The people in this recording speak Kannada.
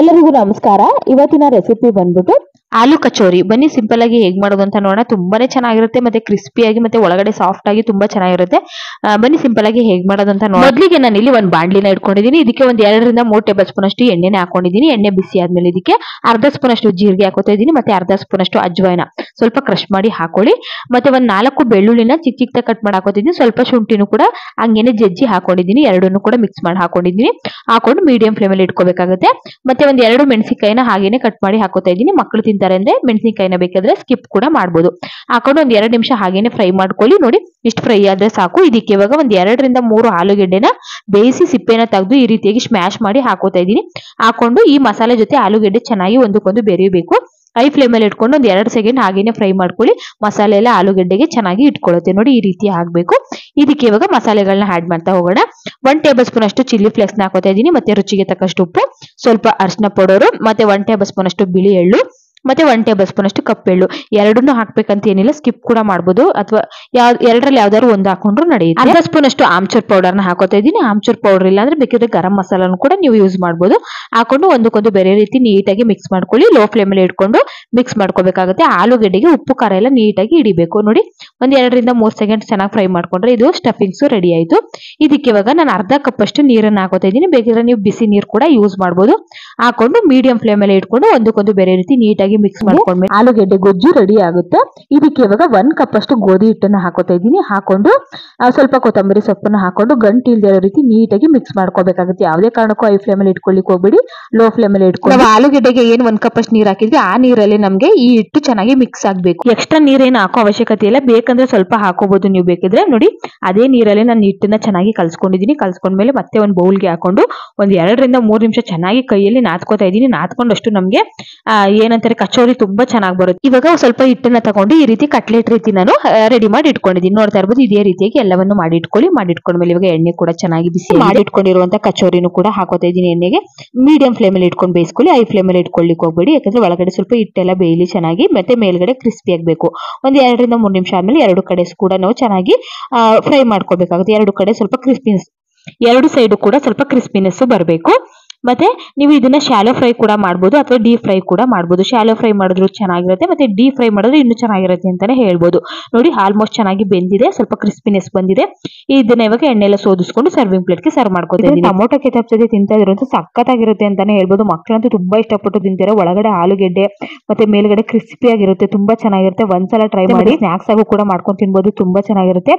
ಎಲ್ಲರಿಗೂ ನಮಸ್ಕಾರ. ಇವತ್ತಿನ ರೆಸಿಪಿ ಬಂದ್ಬಿಟ್ಟು ಆಲೂ ಕಚೋರಿ. ಬನ್ನಿ ಸಿಂಪಲ್ ಆಗಿ ಹೇಗ್ ಮಾಡೋದು ಅಂತ ನೋಡೋಣ. ತುಂಬಾನೇ ಚೆನ್ನಾಗಿರುತ್ತೆ, ಮತ್ತೆ ಕ್ರಿಸ್ಪಿಯಾಗಿ ಮತ್ತೆ ಒಳಗಡೆ ಸಾಫ್ಟ್ ಆಗಿ ತುಂಬಾ ಚೆನ್ನಾಗಿರುತ್ತೆ. ಬನ್ನಿ ಸಿಂಪಲ್ ಆಗಿ ಹೇಗ್ ಮಾಡೋದು ಅಂತ ನೋಡೋಣ. ಮೊದಲಿಗೆ ನಾನು ಇಲ್ಲಿ ಒಂದು ಬಾಂಡ್ಲಿನ ಇಟ್ಕೊಂಡಿದ್ದೀನಿ. ಇದಕ್ಕೆ ಒಂದು 2 ರಿಂದ 3 ಟೇಬಲ್ ಸ್ಪೂನ್ ಅಷ್ಟು ಎಣ್ಣೆನ ಹಾಕೊಂಡಿದ್ದೀನಿ. ಎಣ್ಣೆ ಬಿಸಿ ಆದ್ಮೇಲೆ ಇದಕ್ಕೆ ಅರ್ಧ ಸ್ಪೂನ್ ಅಷ್ಟು ಜೀರಿಗೆ ಹಾಕೋತಾ ಇದ್ದೀನಿ, ಮತ್ತೆ ಅರ್ಧ ಸ್ಪೂನ್ ಅಷ್ಟು ಅಜ್ವಾಯಿನ ಸ್ವಲ್ಪ ಕ್ರಶ್ ಮಾಡಿ ಹಾಕೊಳ್ಳಿ. ಮತ್ತೆ ಒಂದು 4 ಬೆಳ್ಳುಳ್ಳಿನ ಚಿಕ್ಕ ಚಿಕ್ಕದಾಗಿ ಕಟ್ ಮಾಡಿ ಹಾಕೋತಿದ್ದೀನಿ. ಸ್ವಲ್ಪ ಶುಂಠಿನೂ ಕೂಡ ಹಂಗೇನೆ ಜಜ್ಜಿ ಹಾಕೊಂಡಿದ್ದೀನಿ. ಎರಡನ್ನೂ ಕೂಡ ಮಿಕ್ಸ್ ಮಾಡಿ ಹಾಕೊಂಡಿದ್ದೀನಿ. ಹಾಕೊಂಡು ಮೀಡಿಯಂ ಫ್ಲೇಮ್ ಅಲ್ಲಿ ಇಟ್ಕೋಬೇಕಾಗುತ್ತೆ. ಮತ್ತೆ ಒಂದ್ 2 ಮೆಣಸಿನಕಾಯಿನ ಹಾಗೇನೆ ಕಟ್ ಮಾಡಿ ಹಾಕೋತಾ ಇದ್ದೀನಿ. ಮಕ್ಕಳು ತಿಂತಾರೆ ಅಂದ್ರೆ ಮೆಣಸಿನಕಾಯಿನ ಬೇಕಾದ್ರೆ ಸ್ಕಿಪ್ ಕೂಡ ಮಾಡಬಹುದು. ಹಾಕೊಂಡು ಒಂದ್ 2 ನಿಮಿಷ ಹಾಗೇನೆ ಫ್ರೈ ಮಾಡ್ಕೊಳ್ಳಿ. ನೋಡಿ ಇಷ್ಟು ಫ್ರೈ ಆದ್ರೆ ಸಾಕು. ಇದಕ್ಕೆ ಇವಾಗ ಒಂದ್ 2 ರಿಂದ 3 ಆಲೂಗೆಡ್ಡೆನ ಬೇಯಿಸಿ ಸಿಪ್ಪೆನ ತೆಗೆದು ಈ ರೀತಿಯಾಗಿ ಸ್ಮ್ಯಾಶ್ ಮಾಡಿ ಹಾಕೋತಾ ಇದ್ದೀನಿ. ಹಾಕೊಂಡು ಈ ಮಸಾಲೆ ಜೊತೆ ಆಲೂಗೆಡ್ಡೆ ಚೆನ್ನಾಗಿ ಒಂದಕ್ಕೊಂದು ಬೆರೆಯಬೇಕು. ಹೈ ಫ್ಲೇಮ್ ಅಲ್ಲಿ ಇಟ್ಕೊಂಡು ಒಂದ್ 2 ಸೆಕೆಂಡ್ ಹಾಗೇನೆ ಫ್ರೈ ಮಾಡ್ಕೊಳ್ಳಿ. ಮಸಾಲೆ ಎಲ್ಲ ಆಲೂಗೆಡ್ಡೆಗೆ ಚೆನ್ನಾಗಿ ಇಟ್ಕೊಳ್ಳುತ್ತೆ. ನೋಡಿ ಈ ರೀತಿ ಆಗ್ಬೇಕು. ಇದಕ್ಕೆ ಇವಾಗ ಮಸಾಲೆಗಳನ್ನ ಆಡ್ ಮಾಡ್ತಾ ಹೋಗೋಣ. 1 ಟೇಬಲ್ ಸ್ಪೂನ್ ಅಷ್ಟು ಚಿಲ್ಲಿ ಫ್ಲೇಕ್ಸ್ ನ ಹಾಕೋತಾ ಇದ್ದೀನಿ, ಮತ್ತೆ ರುಚಿಗೆ ತಕ್ಕಷ್ಟು ಉಪ್ಪು, ಸ್ವಲ್ಪ ಅರಿಶಿನ ಪೌಡರ್, ಮತ್ತೆ 1 ಟೇಬಲ್ ಸ್ಪೂನ್ ಅಷ್ಟು ಬಿಳಿ ಎಳ್ಳು, ಮತ್ತೆ 1 ಟೇಬಲ್ ಸ್ಪೂನ್ ಅಷ್ಟು ಕಪ್ಪೆಳ್ಳು. ಎರಡನ್ನೂ ಹಾಕ್ಬೇಕಂತ ಏನಿಲ್ಲ, ಸ್ಕಿಪ್ ಕೂಡ ಮಾಡಬಹುದು ಅಥವಾ ಎರಡರಲ್ಲಿ ಯಾವ್ದಾದ್ರು ಒಂದು ಹಾಕೊಂಡ್ರು ನಡೆಯುತ್ತೆ. ಅರ್ಧ ಸ್ಪೂನ್ ಅಷ್ಟು ಆಮ್ಚೂರ್ ಪೌಡರ್ ನ ಹಾಕೋತಾ ಇದ್ದೀನಿ. ಆಮ್ಚೂರ್ ಪೌಡರ್ ಇಲ್ಲ ಅಂದ್ರೆ ಬೇಕಿದ್ರೆ ಗರಂ ಮಸಾಲಾನು ಕೂಡ ನೀವು ಯೂಸ್ ಮಾಡಬಹುದು. ಹಾಕೊಂಡು ಒಂದಕ್ಕೊಂದು ಬೇರೆ ರೀತಿ ನೀಟಾಗಿ ಮಿಕ್ಸ್ ಮಾಡ್ಕೊಳ್ಳಿ. ಲೋ ಫ್ಲೇಮ್ ಅಲ್ಲಿ ಇಟ್ಕೊಂಡು ಮಿಕ್ಸ್ ಮಾಡ್ಕೋಬೇಕಾಗುತ್ತೆ. ಆಲೂಗೆಡ್ಡೆಗೆ ಉಪ್ಪು ಖಾರ ಎಲ್ಲ ನೀಟಾಗಿ ಹಿಡಿಬೇಕು. ನೋಡಿ ಒಂದ್ 2 ರಿಂದ 3 ಸೆಕೆಂಡ್ ಚೆನ್ನಾಗಿ ಫ್ರೈ ಮಾಡ್ಕೊಂಡ್ರೆ ಇದು ಸ್ಟಫಿಂಗ್ಸ್ ರೆಡಿ ಆಯ್ತು. ಇದಕ್ಕೆ ಇವಾಗ ನಾನು ಅರ್ಧ ಕಪ್ ಅಷ್ಟು ನೀರನ್ನ ಹಾಕೋತಾ ಇದ್ದೀನಿ. ಬೇಕಿದ್ರೆ ನೀವು ಬಿಸಿ ನೀರು ಕೂಡ ಯೂಸ್ ಮಾಡಬಹುದು. ಹಾಕೊಂಡು ಮೀಡಿಯಂ ಫ್ಲೇಮ್ ಅಲ್ಲಿ ಇಟ್ಕೊಂಡು ಒಂದಕ್ಕೊಂದು ಬೇರೆ ರೀತಿ ನೀಟಾಗಿ ಮಿಕ್ಸ್ ಮಾಡ್ಕೊಂಡ್ಮೇಲೆ ಆಲೂಗೆಡ್ಡೆ ಗೊಜ್ಜು ರೆಡಿ ಆಗುತ್ತೆ. ಇದಕ್ಕೆ ಇವಾಗ 1 ಕಪ್ ಅಷ್ಟು ಗೋಧಿ ಹಿಟ್ಟನ್ನ ಹಾಕೋತಾ ಇದ್ದೀನಿ. ಹಾಕೊಂಡು ಸ್ವಲ್ಪ ಕೊತ್ತಂಬರಿ ಸೊಪ್ಪನ್ನ ಹಾಕೊಂಡು ಗಂಟು ಇಲ್ದೇ ಇರೋ ರೀತಿ ನೀಟಾಗಿ ಮಿಕ್ಸ್ ಮಾಡ್ಕೋಬೇಕಾಗುತ್ತೆ. ಯಾವುದೇ ಕಾರಣಕ್ಕೂ ಹೈ ಫ್ಲೇಮ್ ಅಲ್ಲಿ ಇಟ್ಕೊಳ್ಳಿಕ್ ಹೋಗ್ಬೇಡಿ, ಲೋ ಫ್ಲೇಮ್ ಅಲ್ಲಿ ಇಟ್ಕೊಂಡು. ನಾವು ಆಲೂಗೆಡ್ಡೆಗೆ ಏನ್ 1 ಕಪ್ ಅಷ್ಟು ನೀರ್ ಹಾಕಿದ್ವಿ ಆ ನೀರಲ್ಲಿ ನಮ್ಗೆ ಈ ಹಿಟ್ಟು ಚೆನ್ನಾಗಿ ಮಿಕ್ಸ್ ಆಗ್ಬೇಕು. ಎಕ್ಸ್ಟ್ರಾ ನೀರೇನು ಹಾಕೋ ಅವಶ್ಯಕತೆ ಇಲ್ಲ, ಬೇಕಂದ್ರೆ ಸ್ವಲ್ಪ ಹಾಕೋಬಹುದು ನೀವು ಬೇಕಿದ್ರೆ. ನೋಡಿ ಅದೇ ನೀರಲ್ಲಿ ನಾನು ಹಿಟ್ಟನ್ನ ಚೆನ್ನಾಗಿ ಕಲ್ಸ್ಕೊಂಡಿದ್ದೀನಿ. ಕಲ್ಸ್ಕೊಂಡ್ಮೇಲೆ ಮತ್ತೆ ಒಂದು ಬೌಲ್ಗೆ ಹಾಕೊಂಡು ಒಂದ್ 2 ರಿಂದ 3 ನಿಮಿಷ ಚೆನ್ನಾಗಿ ಕೈಯಲ್ಲಿ ನಾದ್ಕೋತಾ ಇದ್ದೀನಿ. ನಾದ್ಕೊಂಡಷ್ಟು ನಮ್ಗೆ ಏನಂತಾರೆ ಕಚೋರಿ ತುಂಬಾ ಚೆನ್ನಾಗಿ ಬರುತ್ತೆ. ಇವಾಗ ಸ್ವಲ್ಪ ಹಿಟ್ಟನ್ನ ತಗೊಂಡು ಈ ರೀತಿ ಕಟ್ಲೆಟ್ ರೀತಿ ನಾನು ರೆಡಿ ಮಾಡಿ ಇಟ್ಕೊಂಡಿದ್ದೀನಿ. ನೋಡ್ತಾ ಇರ್ಬೋದು ಇದೇ ರೀತಿಯಾಗಿ ಎಲ್ಲವನ್ನು ಮಾಡಿ ಇಟ್ಕೊಳ್ಳಿ. ಮಾಡಿ ಇಟ್ಕೊಂಡ್ಮೇಲೆ ಇವಾಗ ಎಣ್ಣೆ ಕೂಡ ಚೆನ್ನಾಗಿ ಬಿಸಿ ಮಾಡಿ ಇಟ್ಕೊಂಡಿರುವಂತ ಕಚೋರಿನೂ ಕೂಡ ಹಾಕೋತಾ ಇದ್ದೀನಿ ಎಣ್ಣೆಗೆ. ಮೀಡಿಯಂ ಫ್ಲೇಮ್ ಅಲ್ಲಿ ಇಟ್ಕೊಂಡು ಬೇಯಿಸ್ಕೊಳ್ಳಿ, ಹೈ ಫ್ಲೇಮ್ ಅಲ್ಲಿ ಇಟ್ಕೊಳ್ಳಿಕ್ ಹೋಗ್ಬೇಡಿ. ಯಾಕಂದ್ರೆ ಒಳಗಡೆ ಸ್ವಲ್ಪ ಹಿಟ್ಟೆಲ್ಲ ಬೇಯಲಿ ಚೆನ್ನಾಗಿ, ಮತ್ತೆ ಮೇಲ್ಗಡೆ ಕ್ರಿಸ್ಪಿ ಆಗ್ಬೇಕು. ಒಂದ್ 2 ರಿಂದ 3 ನಿಮಿಷ ಆದ್ಮೇಲೆ 2 ಕಡೆ ಕೂಡ ನಾವು ಚೆನ್ನಾಗಿ ಫ್ರೈ ಮಾಡ್ಕೋಬೇಕಾಗುತ್ತೆ. 2 ಕಡೆ ಸ್ವಲ್ಪ ಕ್ರಿಸ್ಪಿನೆಸ್, 2 ಸೈಡ್ ಕೂಡ ಸ್ವಲ್ಪ ಕ್ರಿಸ್ಪಿನೆಸ್ ಬರಬೇಕು. ಮತ್ತೆ ನೀವು ಇದನ್ನ ಶಾಲೋ ಫ್ರೈ ಕೂಡ ಮಾಡಬಹುದು ಅಥವಾ ಡೀಪ್ ಫ್ರೈ ಕೂಡ ಮಾಡಬಹುದು. ಶಾಲೋ ಫ್ರೈ ಮಾಡಿದ್ರು ಚೆನ್ನಾಗಿರುತ್ತೆ, ಮತ್ತೆ ಡೀಪ್ ಫ್ರೈ ಮಾಡಿದ್ರೆ ಇನ್ನೂ ಚೆನ್ನಾಗಿರುತ್ತೆ ಅಂತಾನೆ ಹೇಳ್ಬೋದು. ನೋಡಿ ಆಲ್ಮೋಸ್ಟ್ ಚೆನ್ನಾಗಿ ಬೆಂದಿದೆ, ಸ್ವಲ್ಪ ಕ್ರಿಸ್ಪಿನೆಸ್ ಬಂದಿದೆ. ಇದನ್ನ ಇವಾಗ ಎಣ್ಣೆಲ್ಲ ಸೋದಿಸ್ಕೊಂಡು ಸರ್ವಿಂಗ್ ಪ್ಲೇಟ್ಗೆ ಸರ್ವ್ ಮಾಡ್ಕೊತೀನಿ. ಟೊಮೊಟೊ ಕೆಚಪ್ ಜೊತೆ ತಿಂತಾ ಇದ್ರಂತೂ ಸಖತ್ತಾಗಿರುತ್ತೆ ಅಂತಾನೆ ಹೇಳ್ಬೋದು. ಮಕ್ಕಳಂತೂ ತುಂಬಾ ಇಷ್ಟಪಟ್ಟು ತಿಂತಾರೆ. ಒಳಗಡೆ ಆಲೂಗೆಡ್ಡೆ ಮತ್ತೆ ಮೇಲ್ಗಡೆ ಕ್ರಿಸ್ಪಿ ಆಗಿರುತ್ತೆ, ತುಂಬಾ ಚೆನ್ನಾಗಿರುತ್ತೆ. ಒಂದ್ಸಲ ಟ್ರೈ ಮಾಡಿ. ಸ್ನಾಕ್ಸ್ ಆಗು ಕೂಡ ಮಾಡ್ಕೊಂಡು ತಿನ್ಬೋದು, ತುಂಬಾ ಚೆನ್ನಾಗಿರುತ್ತೆ.